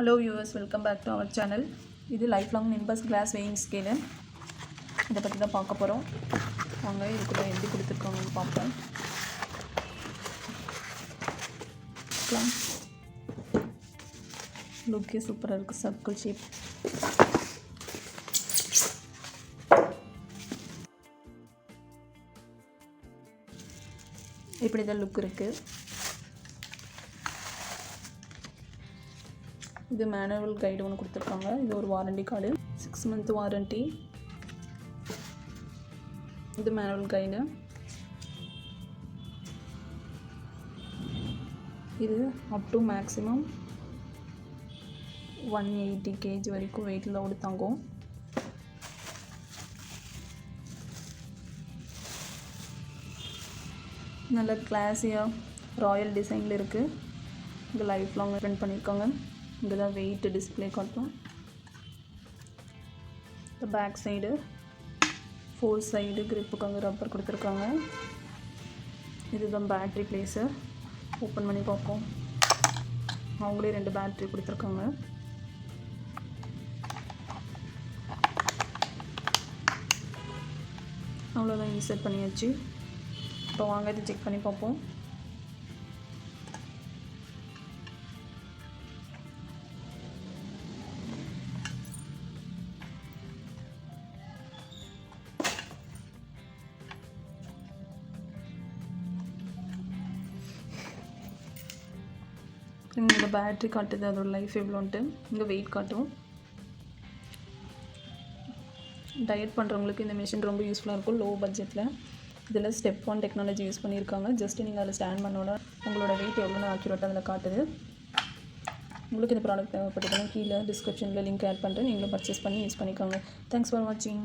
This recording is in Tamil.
Hello viewers, welcome back to our channel. இது lifelong Nimbus glass weighing scale. இதை பற்றி தான் பார்க்க போகிறோம். வாங்க இதுக்குள்ள எப்படி கொடுத்துருக்காங்கன்னு பார்ப்போம். லுக்கே சூப்பராக இருக்குது, சர்க்கிள் ஷேப். இப்படி தான் லுக் இருக்குது. இது மேனுவல் கைடு ஒன்று கொடுத்துருக்காங்க. இது ஒரு வாரண்டி கார்டு, 6 month வாரண்டி. இது மேனுவல் கைடு. இது அப் டு மேக்ஸிமம் 180 kg வரைக்கும் வெயிட் லோடு தாங்கும். நல்ல கிளாஸியாக ராயல் டிசைனில் இருக்குது. இங்கே லைஃப் லாங் பிரிண்ட் பண்ணியிருக்காங்க. இங்கே தான் வெயிட் டிஸ்பிளே காட்டும். இந்த பேக் சைடு 4 சைடு கிரிப்புக்காக ரப்பர் கொடுத்துருக்காங்க. இதுதான் பேட்ரி பிளேஸு. ஓப்பன் பண்ணி பார்ப்போம். அவங்களே 2 பேட்ரி கொடுத்துருக்காங்க. அவ்வளோதான், இன்சர்ட் பண்ணியாச்சு. இப்போ வாங்க இது செக் பண்ணி பார்ப்போம். இங்கே பேட்ரி காட்டுது, அதோட லைஃப் எவ்வளோன்ட்டு. இங்கே வெயிட் காட்டும். டயட் பண்ணுறவங்களுக்கு இந்த மிஷின் ரொம்ப யூஸ்ஃபுல்லாக இருக்கும், லோ பட்ஜெட்டில். இதில் ஸ்டெப் 1 டெக்னாலஜி யூஸ் பண்ணியிருக்காங்க. ஜஸ்ட்டு நீங்கள் அதில் ஸ்டாண்ட் பண்ணோட உங்களோட வெயிட் எவ்வளோன்னு ஆக்யூரேட்டாக அதில் காட்டுது. உங்களுக்கு இந்த ப்ராடக்ட் தேவைப்பட்டதுன்னா கீழே டிஸ்கிரிப்ஷனில் லிங்க் ஆட் பண்ணுறேன். நீங்களும் பர்ச்சேஸ் பண்ணி யூஸ் பண்ணிக்கோங்க. தேங்க்ஸ் ஃபார் வாட்சிங்.